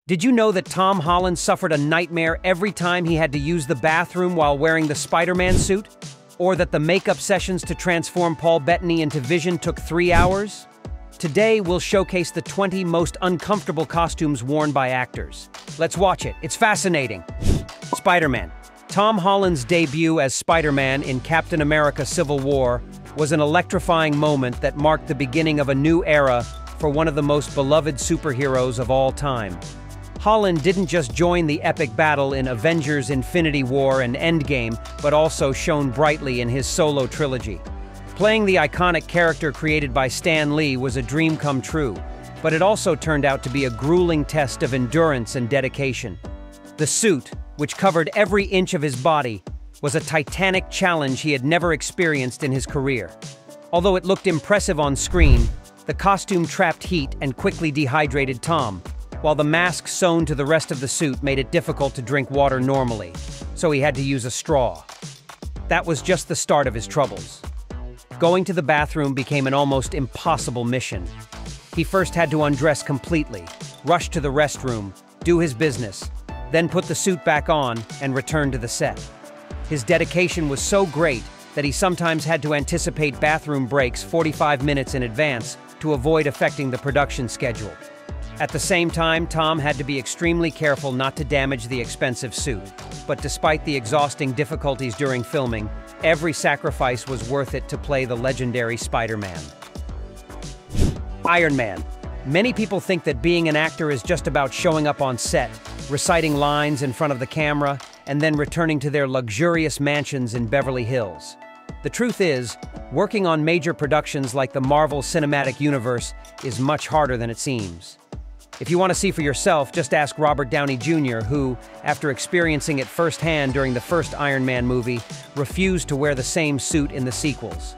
Did you know that Tom Holland suffered a nightmare every time he had to use the bathroom while wearing the SpiderMan suit? Or that the makeup sessions to transform Paul Bettany into Vision took 3 hours? Today, we'll showcase the 20 most uncomfortable costumes worn by actors. Let's watch it. It's fascinating. Spider-Man. Tom Holland's debut as Spider-Man in Captain America: Civil War was an electrifying moment that marked the beginning of a new era for one of the most beloved superheroes of all time. Holland didn't just join the epic battle in Avengers: Infinity War and Endgame, but also shone brightly in his solo trilogy. Playing the iconic character created by Stan Lee was a dream come true, but it also turned out to be a grueling test of endurance and dedication. The suit, which covered every inch of his body, was a titanic challenge he had never experienced in his career. Although it looked impressive on screen, the costume trapped heat and quickly dehydrated Tom, while the mask sewn to the rest of the suit made it difficult to drink water normally, so he had to use a straw. That was just the start of his troubles. Going to the bathroom became an almost impossible mission. He first had to undress completely, rush to the restroom, do his business, then put the suit back on and return to the set. His dedication was so great that he sometimes had to anticipate bathroom breaks 45 minutes in advance to avoid affecting the production schedule. At the same time, Tom had to be extremely careful not to damage the expensive suit. But despite the exhausting difficulties during filming, every sacrifice was worth it to play the legendary Spider-Man. Iron Man. Many people think that being an actor is just about showing up on set, reciting lines in front of the camera, and then returning to their luxurious mansions in Beverly Hills. The truth is, working on major productions like the Marvel Cinematic Universe is much harder than it seems. If you want to see for yourself, just ask Robert Downey Jr., who, after experiencing it firsthand during the first Iron Man movie, refused to wear the same suit in the sequels.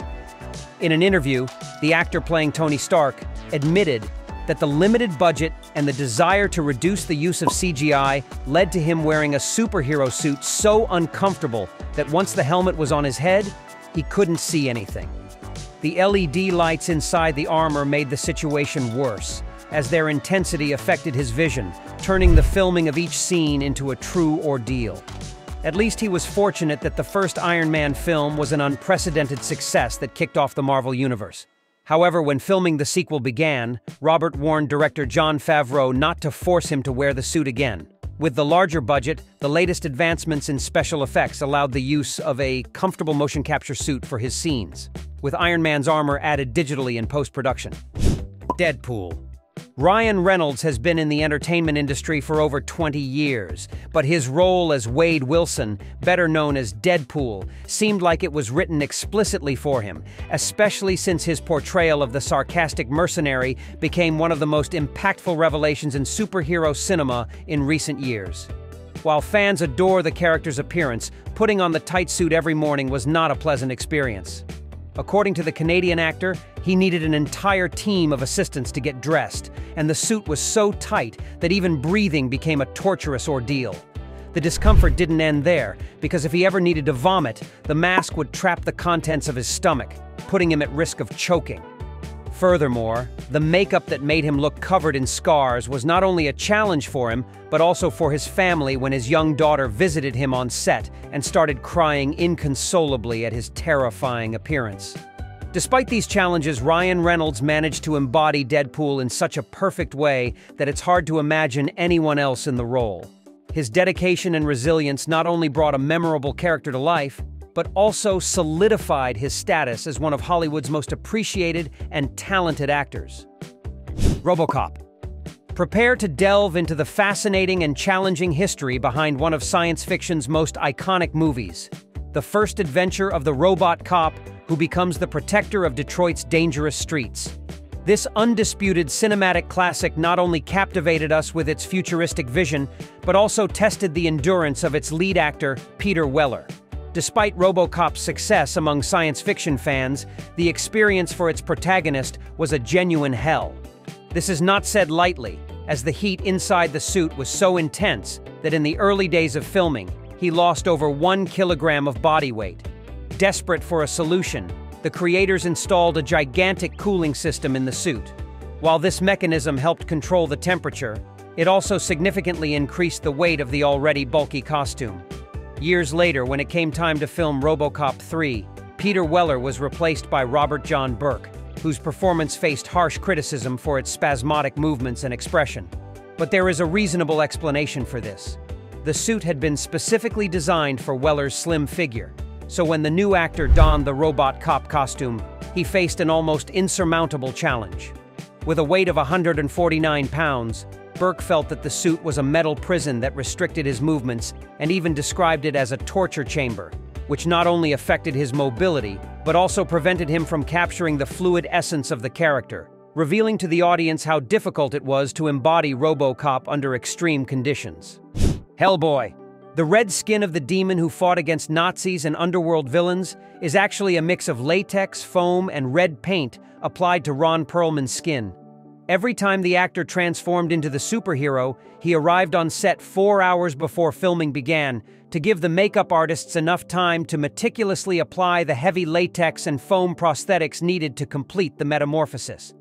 In an interview, the actor playing Tony Stark admitted that the limited budget and the desire to reduce the use of CGI led to him wearing a superhero suit so uncomfortable that once the helmet was on his head, he couldn't see anything. The LED lights inside the armor made the situation worse, as their intensity affected his vision, turning the filming of each scene into a true ordeal. At least he was fortunate that the first Iron Man film was an unprecedented success that kicked off the Marvel Universe. However, when filming the sequel began, Robert warned director Jon Favreau not to force him to wear the suit again. With the larger budget, the latest advancements in special effects allowed the use of a comfortable motion capture suit for his scenes, with Iron Man's armor added digitally in post-production. Deadpool. Ryan Reynolds has been in the entertainment industry for over 20 years, but his role as Wade Wilson, better known as Deadpool, seemed like it was written explicitly for him, especially since his portrayal of the sarcastic mercenary became one of the most impactful revelations in superhero cinema in recent years. While fans adore the character's appearance, putting on the tight suit every morning was not a pleasant experience. According to the Canadian actor, he needed an entire team of assistants to get dressed, and the suit was so tight that even breathing became a torturous ordeal. The discomfort didn't end there, because if he ever needed to vomit, the mask would trap the contents of his stomach, putting him at risk of choking. Furthermore, the makeup that made him look covered in scars was not only a challenge for him, but also for his family when his young daughter visited him on set and started crying inconsolably at his terrifying appearance. Despite these challenges, Ryan Reynolds managed to embody Deadpool in such a perfect way that it's hard to imagine anyone else in the role. His dedication and resilience not only brought a memorable character to life, but also solidified his status as one of Hollywood's most appreciated and talented actors. RoboCop. Prepare to delve into the fascinating and challenging history behind one of science fiction's most iconic movies, the first adventure of the robot cop who becomes the protector of Detroit's dangerous streets. This undisputed cinematic classic not only captivated us with its futuristic vision, but also tested the endurance of its lead actor, Peter Weller. Despite RoboCop's success among science fiction fans, the experience for its protagonist was a genuine hell. This is not said lightly, as the heat inside the suit was so intense that in the early days of filming, he lost over 1 kilogram of body weight. Desperate for a solution, the creators installed a gigantic cooling system in the suit. While this mechanism helped control the temperature, It also significantly increased the weight of the already bulky costume. Years later, when it came time to film RoboCop 3, Peter Weller was replaced by Robert John Burke, whose performance faced harsh criticism for its spasmodic movements and expression. But there is a reasonable explanation for this. The suit had been specifically designed for Weller's slim figure, so when the new actor donned the robot cop costume, he faced an almost insurmountable challenge. With a weight of 149 pounds, Burke felt that the suit was a metal prison that restricted his movements and even described it as a torture chamber, which not only affected his mobility, but also prevented him from capturing the fluid essence of the character, revealing to the audience how difficult it was to embody RoboCop under extreme conditions. Hellboy. The red skin of the demon who fought against Nazis and underworld villains is actually a mix of latex, foam, and red paint applied to Ron Perlman's skin. Every time the actor transformed into the superhero, he arrived on set 4 hours before filming began to give the makeup artists enough time to meticulously apply the heavy latex and foam prosthetics needed to complete the metamorphosis.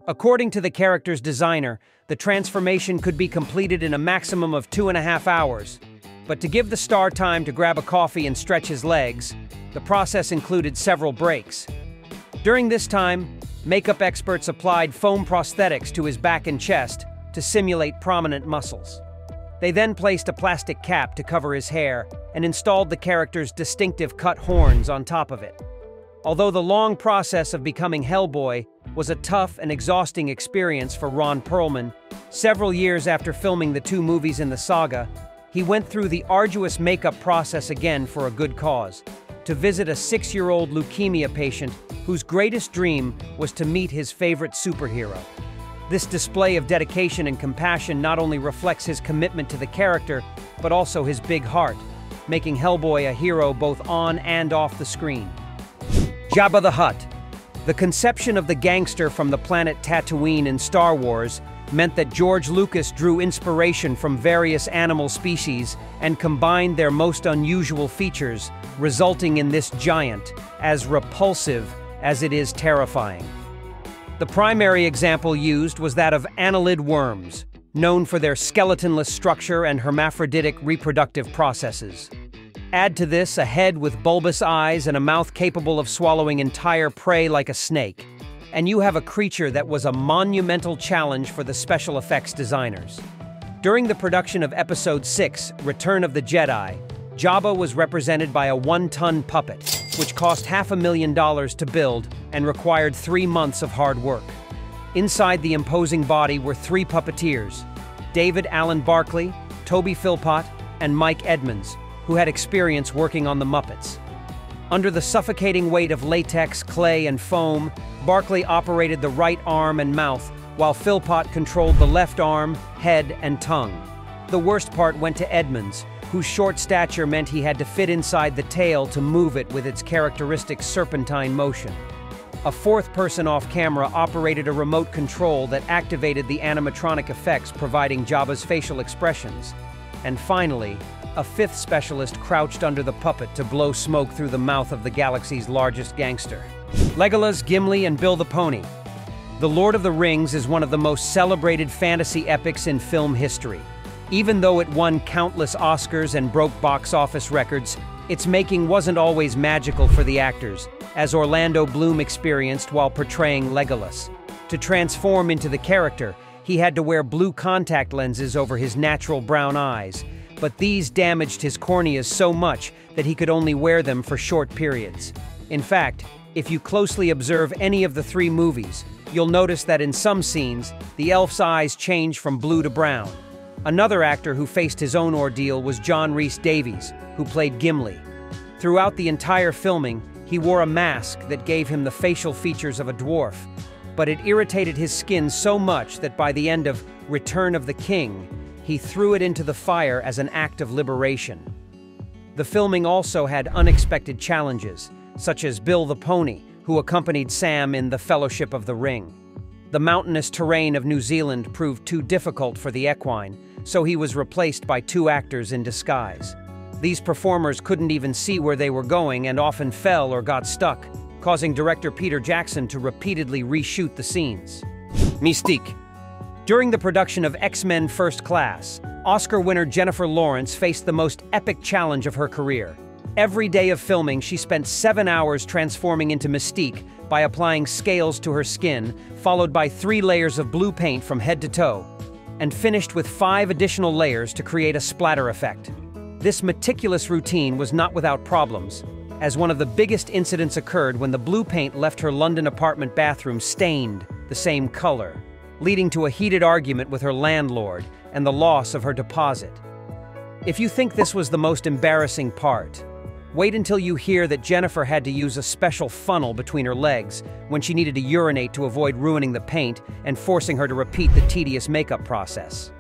According to the character's designer, the transformation could be completed in a maximum of 2.5 hours. But to give the star time to grab a coffee and stretch his legs, the process included several breaks. During this time, makeup experts applied foam prosthetics to his back and chest to simulate prominent muscles. They then placed a plastic cap to cover his hair and installed the character's distinctive cut horns on top of it. Although the long process of becoming Hellboy was a tough and exhausting experience for Ron Perlman, several years after filming the 2 movies in the saga, he went through the arduous makeup process again for a good cause, to visit a 6-year-old leukemia patient whose greatest dream was to meet his favorite superhero. This display of dedication and compassion not only reflects his commitment to the character, but also his big heart, making Hellboy a hero both on and off the screen. Jabba the Hut. The conception of the gangster from the planet Tatooine in Star Wars meant that George Lucas drew inspiration from various animal species and combined their most unusual features, resulting in this giant, as repulsive as it is terrifying. The primary example used was that of annelid worms, known for their skeletonless structure and hermaphroditic reproductive processes. Add to this a head with bulbous eyes and a mouth capable of swallowing entire prey like a snake, and you have a creature that was a monumental challenge for the special effects designers. During the production of Episode 6, Return of the Jedi, Jabba was represented by a 1-ton puppet, which cost $500,000 to build and required 3 months of hard work. Inside the imposing body were 3 puppeteers, David Allen Barkley, Toby Philpott, and Mike Edmonds, who had experience working on the Muppets. Under the suffocating weight of latex, clay, and foam, Barkley operated the right arm and mouth, while Philpott controlled the left arm, head, and tongue. The worst part went to Edmonds, whose short stature meant he had to fit inside the tail to move it with its characteristic serpentine motion. A 4th person off camera operated a remote control that activated the animatronic effects, providing Jabba's facial expressions. And finally, a 5th specialist crouched under the puppet to blow smoke through the mouth of the galaxy's largest gangster. Legolas, Gimli, and Bill the Pony. The Lord of the Rings is one of the most celebrated fantasy epics in film history. Even though it won countless Oscars and broke box office records, its making wasn't always magical for the actors, as Orlando Bloom experienced while portraying Legolas. To transform into the character, he had to wear blue contact lenses over his natural brown eyes, but these damaged his corneas so much that he could only wear them for short periods. In fact, if you closely observe any of the 3 movies, you'll notice that in some scenes, the elf's eyes change from blue to brown. Another actor who faced his own ordeal was John Rhys Davies, who played Gimli. Throughout the entire filming, he wore a mask that gave him the facial features of a dwarf, but it irritated his skin so much that by the end of Return of the King, he threw it into the fire as an act of liberation. The filming also had unexpected challenges, such as Bill the Pony, who accompanied Sam in The Fellowship of the Ring. The mountainous terrain of New Zealand proved too difficult for the equine, so he was replaced by 2 actors in disguise. These performers couldn't even see where they were going and often fell or got stuck, causing director Peter Jackson to repeatedly reshoot the scenes. Mistique. During the production of X-Men First Class, Oscar winner Jennifer Lawrence faced the most epic challenge of her career. Every day of filming, she spent 7 hours transforming into Mistique by applying scales to her skin, followed by 3 layers of blue paint from head to toe, and finished with 5 additional layers to create a splatter effect. This meticulous routine was not without problems, as one of the biggest incidents occurred when the blue paint left her London apartment bathroom stained the same color, leading to a heated argument with her landlord and the loss of her deposit. If you think this was the most embarrassing part, wait until you hear that Jennifer had to use a special funnel between her legs when she needed to urinate to avoid ruining the paint and forcing her to repeat the tedious makeup process.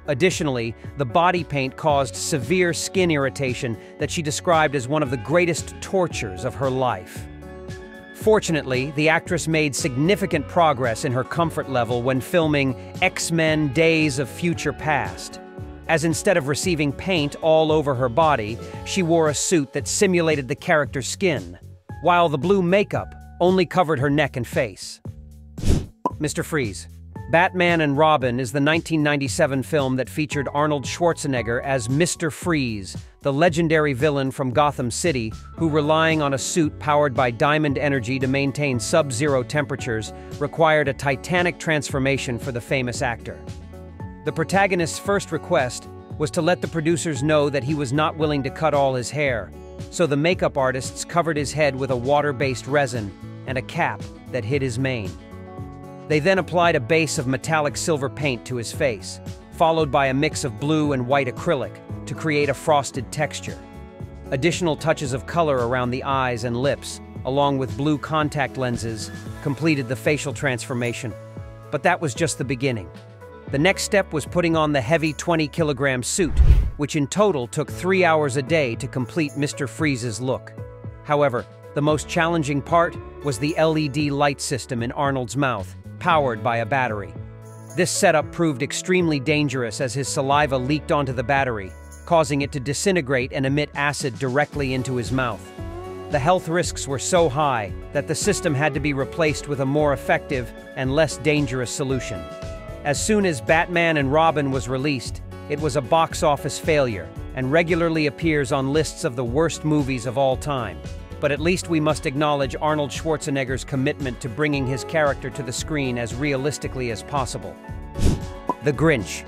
Additionally, the body paint caused severe skin irritation that she described as one of the greatest tortures of her life. Fortunately, the actress made significant progress in her comfort level when filming X-Men Days of Future Past, as instead of receiving paint all over her body, she wore a suit that simulated the character's skin, while the blue makeup only covered her neck and face. Mr. Freeze. Batman and Robin is the 1997 film that featured Arnold Schwarzenegger as Mr. Freeze, the legendary villain from Gotham City who, relying on a suit powered by diamond energy to maintain sub-zero temperatures, required a titanic transformation for the famous actor. The protagonist's first request was to let the producers know that he was not willing to cut all his hair, so the makeup artists covered his head with a water-based resin and a cap that hid his mane. They then applied a base of metallic silver paint to his face, followed by a mix of blue and white acrylic to create a frosted texture. Additional touches of color around the eyes and lips, along with blue contact lenses, completed the facial transformation. But that was just the beginning. The next step was putting on the heavy 20-kilogram suit, which in total took 3 hours a day to complete Mr. Freeze's look. However, the most challenging part was the LED light system in Arnold's mouth, powered by a battery. This setup proved extremely dangerous as his saliva leaked onto the battery, causing it to disintegrate and emit acid directly into his mouth. The health risks were so high that the system had to be replaced with a more effective and less dangerous solution. As soon as Batman and Robin was released, it was a box office failure and regularly appears on lists of the worst movies of all time. But at least we must acknowledge Arnold Schwarzenegger's commitment to bringing his character to the screen as realistically as possible. The Grinch.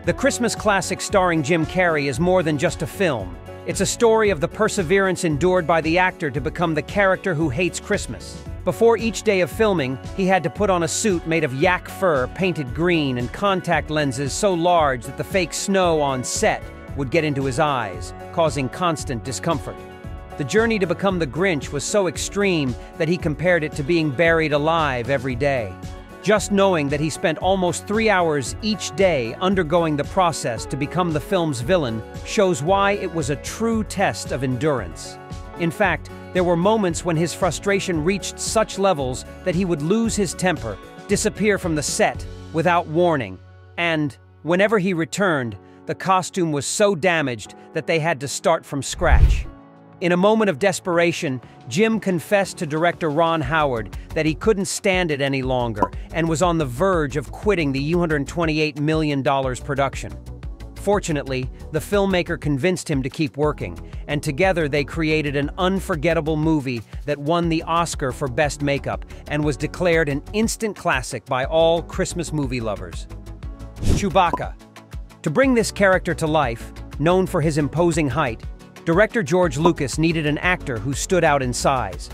The Christmas classic starring Jim Carrey is more than just a film. It's a story of the perseverance endured by the actor to become the character who hates Christmas. Before each day of filming, he had to put on a suit made of yak fur painted green and contact lenses so large that the fake snow on set would get into his eyes, causing constant discomfort. The journey to become the Grinch was so extreme that he compared it to being buried alive every day. Just knowing that he spent almost 3 hours each day undergoing the process to become the film's villain shows why it was a true test of endurance. In fact, there were moments when his frustration reached such levels that he would lose his temper, disappear from the set without warning, and whenever he returned, the costume was so damaged that they had to start from scratch. In a moment of desperation, Jim confessed to director Ron Howard that he couldn't stand it any longer and was on the verge of quitting the $128 million production. Fortunately, the filmmaker convinced him to keep working, and together they created an unforgettable movie that won the Oscar for Best Makeup and was declared an instant classic by all Christmas movie lovers. Chewbacca. To bring this character to life, known for his imposing height, director George Lucas needed an actor who stood out in size.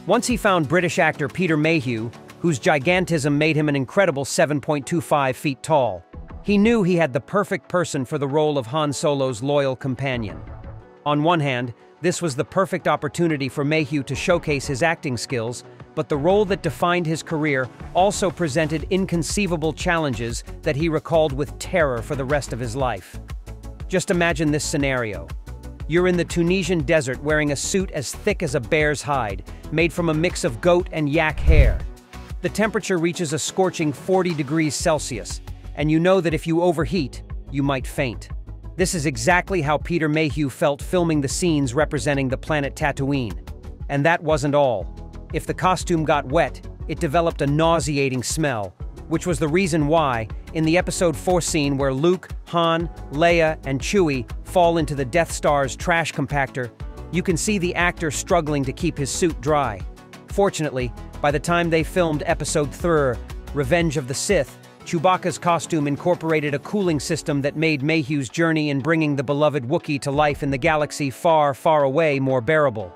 Once he found British actor Peter Mayhew, whose gigantism made him an incredible 7.25 feet tall, he knew he had the perfect person for the role of Han Solo's loyal companion. On one hand, this was the perfect opportunity for Mayhew to showcase his acting skills, but the role that defined his career also presented inconceivable challenges that he recalled with terror for the rest of his life. Just imagine this scenario. You're in the Tunisian desert wearing a suit as thick as a bear's hide, made from a mix of goat and yak hair. The temperature reaches a scorching 40 degrees Celsius, and you know that if you overheat, you might faint. This is exactly how Peter Mayhew felt filming the scenes representing the planet Tatooine. And that wasn't all. If the costume got wet, it developed a nauseating smell, which was the reason why, in the Episode 4 scene where Luke, Han, Leia, and Chewie fall into the Death Star's trash compactor, you can see the actor struggling to keep his suit dry. Fortunately, by the time they filmed Episode 3, Revenge of the Sith, Chewbacca's costume incorporated a cooling system that made Mayhew's journey in bringing the beloved Wookiee to life in the galaxy far, far away more bearable.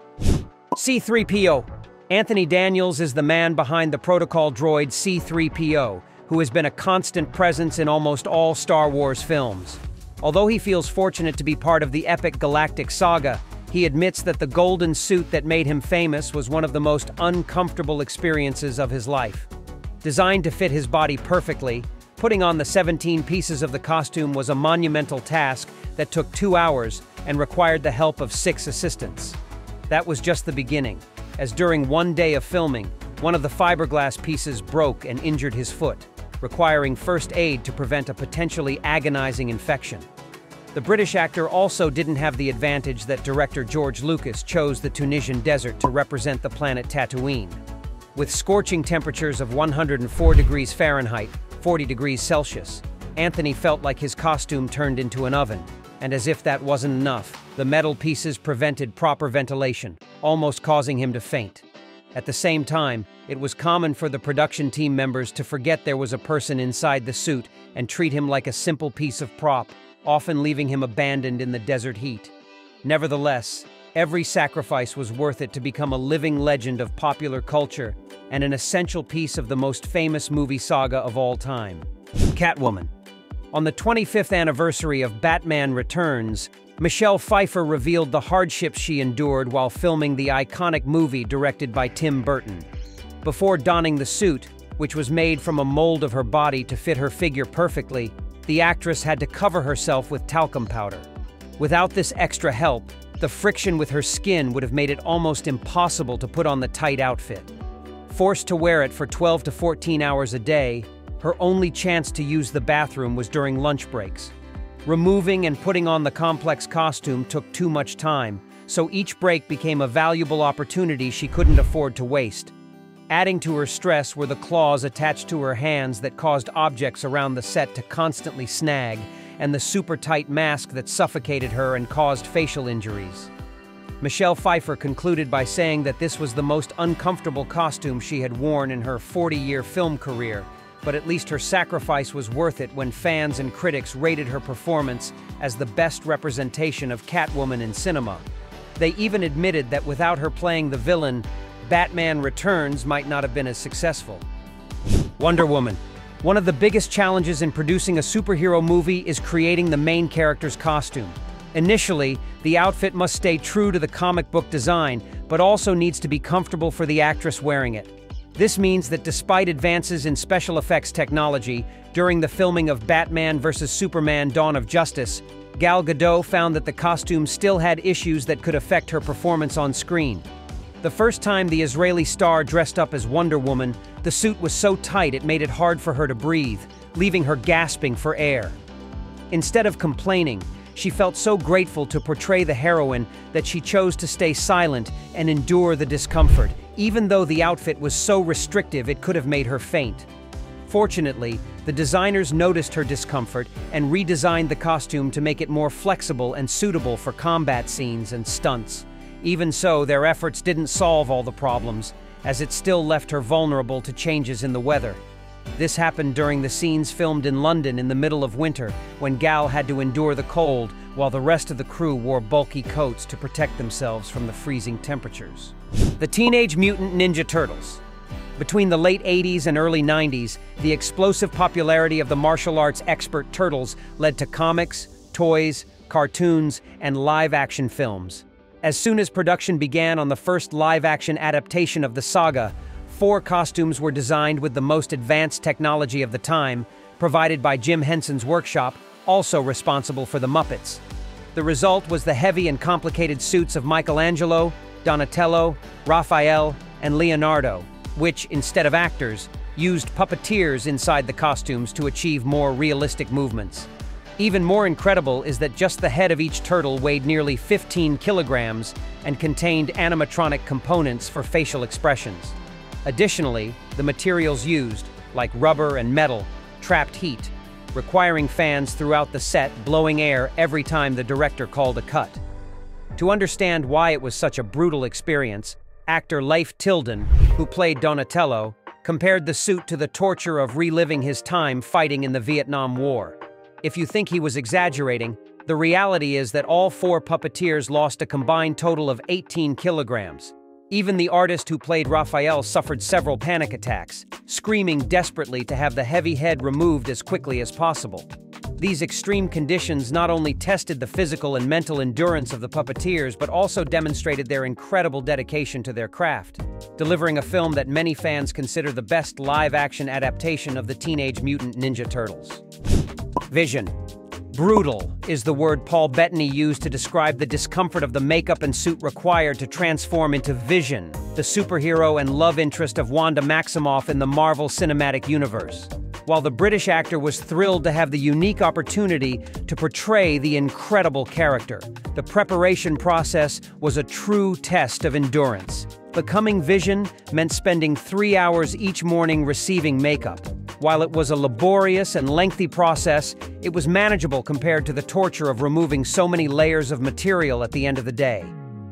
C-3PO. Anthony Daniels is the man behind the protocol droid C-3PO, who has been a constant presence in almost all Star Wars films. Although he feels fortunate to be part of the epic galactic saga, he admits that the golden suit that made him famous was one of the most uncomfortable experiences of his life. Designed to fit his body perfectly, putting on the 17 pieces of the costume was a monumental task that took 2 hours and required the help of 6 assistants. That was just the beginning, as during one day of filming, one of the fiberglass pieces broke and injured his foot, requiring first aid to prevent a potentially agonizing infection. The British actor also didn't have the advantage that director George Lucas chose the Tunisian desert to represent the planet Tatooine. With scorching temperatures of 104 degrees Fahrenheit, 40 degrees Celsius, Anthony felt like his costume turned into an oven. And as if that wasn't enough, the metal pieces prevented proper ventilation, almost causing him to faint. At the same time, it was common for the production team members to forget there was a person inside the suit and treat him like a simple piece of prop, often leaving him abandoned in the desert heat. Nevertheless, every sacrifice was worth it to become a living legend of popular culture and an essential piece of the most famous movie saga of all time. Catwoman. On the 25th anniversary of Batman Returns, Michelle Pfeiffer revealed the hardships she endured while filming the iconic movie directed by Tim Burton. Before donning the suit, which was made from a mold of her body to fit her figure perfectly, the actress had to cover herself with talcum powder. Without this extra help, the friction with her skin would have made it almost impossible to put on the tight outfit. Forced to wear it for 12 to 14 hours a day, her only chance to use the bathroom was during lunch breaks. Removing and putting on the complex costume took too much time, so each break became a valuable opportunity she couldn't afford to waste. Adding to her stress were the claws attached to her hands that caused objects around the set to constantly snag, and the super tight mask that suffocated her and caused facial injuries. Michelle Pfeiffer concluded by saying that this was the most uncomfortable costume she had worn in her 40-year film career, but at least her sacrifice was worth it when fans and critics rated her performance as the best representation of Catwoman in cinema. They even admitted that without her playing the villain, Batman Returns might not have been as successful. Wonder Woman. One of the biggest challenges in producing a superhero movie is creating the main character's costume. Initially, the outfit must stay true to the comic book design, but also needs to be comfortable for the actress wearing it. This means that despite advances in special effects technology, during the filming of Batman vs. Superman: Dawn of Justice, Gal Gadot found that the costume still had issues that could affect her performance on screen. The first time the Israeli star dressed up as Wonder Woman, the suit was so tight it made it hard for her to breathe, leaving her gasping for air. Instead of complaining, she felt so grateful to portray the heroine that she chose to stay silent and endure the discomfort, even though the outfit was so restrictive it could have made her faint. Fortunately, the designers noticed her discomfort and redesigned the costume to make it more flexible and suitable for combat scenes and stunts. Even so, their efforts didn't solve all the problems, as it still left her vulnerable to changes in the weather. This happened during the scenes filmed in London in the middle of winter, when Gal had to endure the cold, while the rest of the crew wore bulky coats to protect themselves from the freezing temperatures. The Teenage Mutant Ninja Turtles. Between the late 80s and early 90s, the explosive popularity of the martial arts expert turtles led to comics, toys, cartoons, and live-action films. As soon as production began on the first live-action adaptation of the saga, 4 costumes were designed with the most advanced technology of the time, provided by Jim Henson's workshop, also responsible for the Muppets. The result was the heavy and complicated suits of Michelangelo, Donatello, Raphael, and Leonardo, which, instead of actors, used puppeteers inside the costumes to achieve more realistic movements. Even more incredible is that just the head of each turtle weighed nearly 15 kilograms and contained animatronic components for facial expressions. Additionally, the materials used, like rubber and metal, trapped heat, requiring fans throughout the set blowing air every time the director called a cut. To understand why it was such a brutal experience, actor Leif Tilden, who played Donatello, compared the suit to the torture of reliving his time fighting in the Vietnam War. If you think he was exaggerating, the reality is that all 4 puppeteers lost a combined total of 18 kilograms. Even the artist who played Raphael suffered several panic attacks, screaming desperately to have the heavy head removed as quickly as possible. These extreme conditions not only tested the physical and mental endurance of the puppeteers, but also demonstrated their incredible dedication to their craft, delivering a film that many fans consider the best live-action adaptation of the Teenage Mutant Ninja Turtles. Vision. Brutal is the word Paul Bettany used to describe the discomfort of the makeup and suit required to transform into Vision, the superhero and love interest of Wanda Maximoff in the Marvel Cinematic Universe. While the British actor was thrilled to have the unique opportunity to portray the incredible character, the preparation process was a true test of endurance. Becoming Vision meant spending 3 hours each morning receiving makeup. While it was a laborious and lengthy process, it was manageable compared to the torture of removing so many layers of material at the end of the day.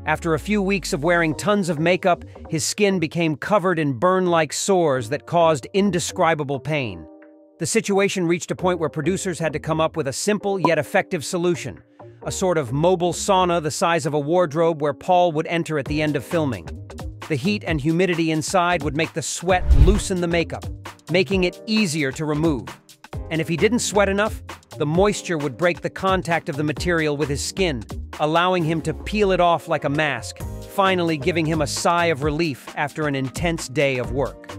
After a few weeks of wearing tons of makeup, his skin became covered in burn-like sores that caused indescribable pain. The situation reached a point where producers had to come up with a simple yet effective solution, a sort of mobile sauna the size of a wardrobe where Paul would enter at the end of filming. The heat and humidity inside would make the sweat loosen the makeup, making it easier to remove. And if he didn't sweat enough, the moisture would break the contact of the material with his skin, allowing him to peel it off like a mask, finally giving him a sigh of relief after an intense day of work.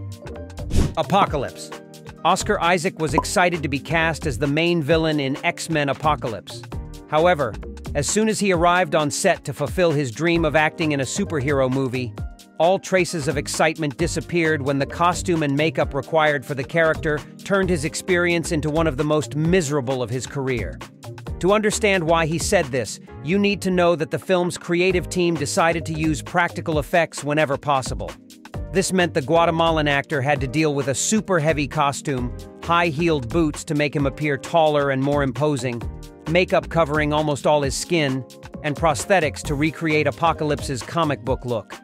Apocalypse. Oscar Isaac was excited to be cast as the main villain in X-Men Apocalypse. However, as soon as he arrived on set to fulfill his dream of acting in a superhero movie, all traces of excitement disappeared when the costume and makeup required for the character turned his experience into one of the most miserable of his career. To understand why he said this, you need to know that the film's creative team decided to use practical effects whenever possible. This meant the Guatemalan actor had to deal with a super heavy costume, high-heeled boots to make him appear taller and more imposing, makeup covering almost all his skin, and prosthetics to recreate Apocalypse's comic book look.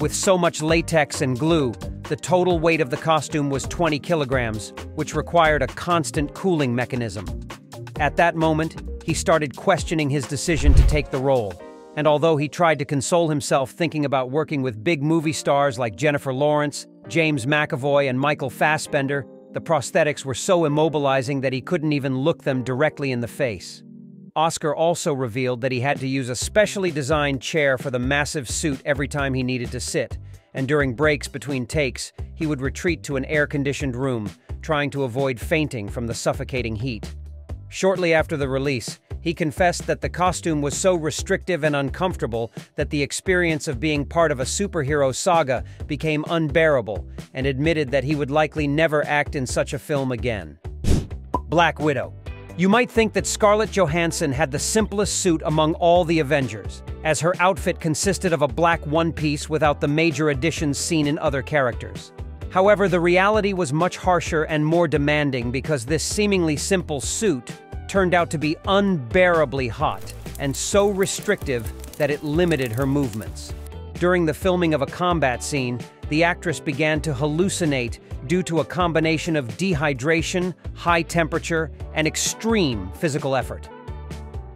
With so much latex and glue, the total weight of the costume was 20 kilograms, which required a constant cooling mechanism. At that moment, he started questioning his decision to take the role. And although he tried to console himself thinking about working with big movie stars like Jennifer Lawrence, James McAvoy, and Michael Fassbender, the prosthetics were so immobilizing that he couldn't even look them directly in the face. Oscar also revealed that he had to use a specially designed chair for the massive suit every time he needed to sit, and during breaks between takes, he would retreat to an air-conditioned room, trying to avoid fainting from the suffocating heat. Shortly after the release, he confessed that the costume was so restrictive and uncomfortable that the experience of being part of a superhero saga became unbearable, and admitted that he would likely never act in such a film again. Black Widow. You might think that Scarlett Johansson had the simplest suit among all the Avengers, as her outfit consisted of a black one-piece without the major additions seen in other characters. However, the reality was much harsher and more demanding because this seemingly simple suit turned out to be unbearably hot and so restrictive that it limited her movements. During the filming of a combat scene, the actress began to hallucinate due to a combination of dehydration, high temperature, and extreme physical effort.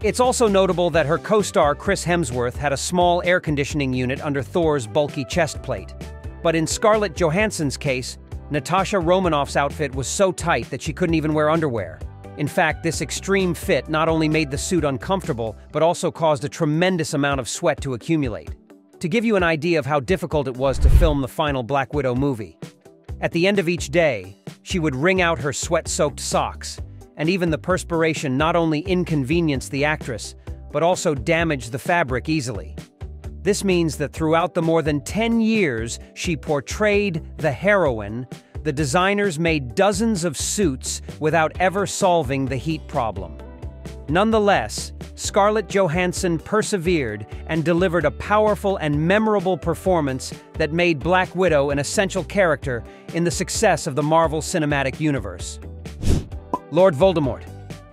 It's also notable that her co-star Chris Hemsworth had a small air conditioning unit under Thor's bulky chest plate. But in Scarlett Johansson's case, Natasha Romanoff's outfit was so tight that she couldn't even wear underwear. In fact, this extreme fit not only made the suit uncomfortable, but also caused a tremendous amount of sweat to accumulate. To give you an idea of how difficult it was to film the final Black Widow movie, at the end of each day, she would wring out her sweat-soaked socks, and even the perspiration not only inconvenienced the actress, but also damaged the fabric easily. This means that throughout the more than 10 years she portrayed the heroine, the designers made dozens of suits without ever solving the heat problem. Nonetheless, Scarlett Johansson persevered and delivered a powerful and memorable performance that made Black Widow an essential character in the success of the Marvel Cinematic Universe. Lord Voldemort.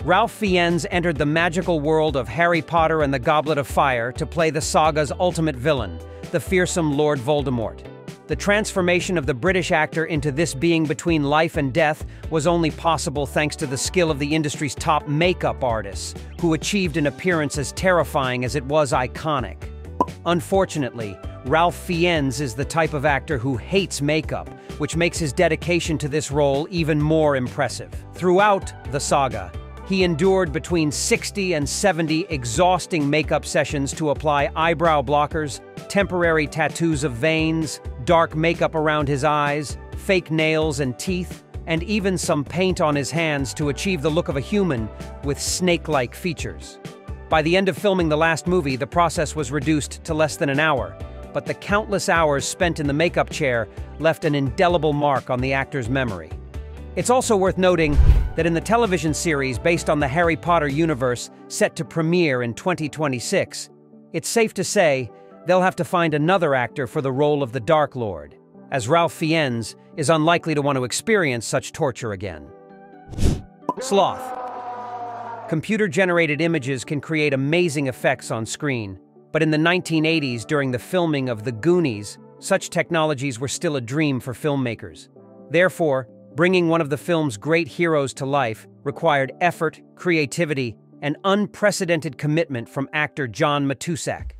Ralph Fiennes entered the magical world of Harry Potter and the Goblet of Fire to play the saga's ultimate villain, the fearsome Lord Voldemort. The transformation of the British actor into this being between life and death was only possible thanks to the skill of the industry's top makeup artists, who achieved an appearance as terrifying as it was iconic. Unfortunately, Ralph Fiennes is the type of actor who hates makeup, which makes his dedication to this role even more impressive. Throughout the saga, he endured between 60 and 70 exhausting makeup sessions to apply eyebrow blockers, temporary tattoos of veins, dark makeup around his eyes, fake nails and teeth, and even some paint on his hands to achieve the look of a human with snake-like features. By the end of filming the last movie, the process was reduced to less than an hour, but the countless hours spent in the makeup chair left an indelible mark on the actor's memory. It's also worth noting that in the television series based on the Harry Potter universe set to premiere in 2026, it's safe to say they'll have to find another actor for the role of the Dark Lord, as Ralph Fiennes is unlikely to want to experience such torture again. Sloth. Computer-generated images can create amazing effects on screen, but in the 1980s, during the filming of The Goonies, such technologies were still a dream for filmmakers. Therefore, bringing one of the film's great heroes to life required effort, creativity, and unprecedented commitment from actor John Matuszak.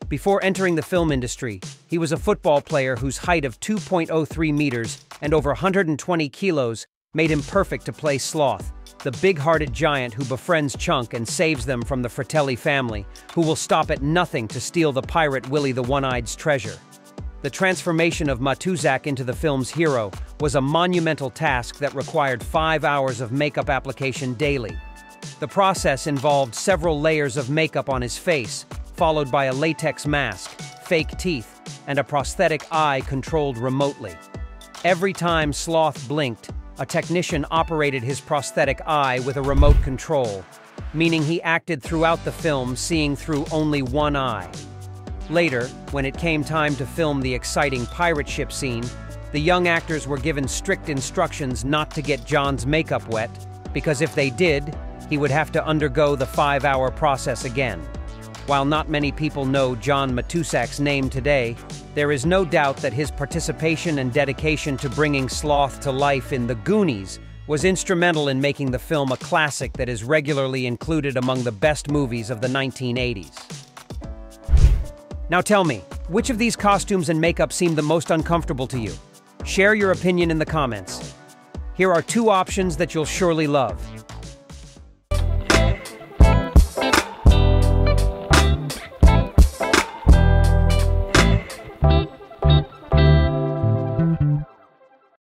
Before entering the film industry, he was a football player whose height of 2.03 meters and over 120 kilos made him perfect to play Sloth, the big-hearted giant who befriends Chunk and saves them from the Fratelli family, who will stop at nothing to steal the pirate Willie the One-Eyed's treasure. The transformation of Matuszak into the film's hero was a monumental task that required 5 hours of makeup application daily. The process involved several layers of makeup on his face, followed by a latex mask, fake teeth, and a prosthetic eye controlled remotely. Every time Sloth blinked, a technician operated his prosthetic eye with a remote control, meaning he acted throughout the film seeing through only one eye. Later, when it came time to film the exciting pirate ship scene, the young actors were given strict instructions not to get John's makeup wet, because if they did, he would have to undergo the 5-hour process again. While not many people know John Matuszak's name today, there is no doubt that his participation and dedication to bringing Sloth to life in The Goonies was instrumental in making the film a classic that is regularly included among the best movies of the 1980s. Now tell me, which of these costumes and makeup seemed the most uncomfortable to you? Share your opinion in the comments. Here are 2 options that you'll surely love.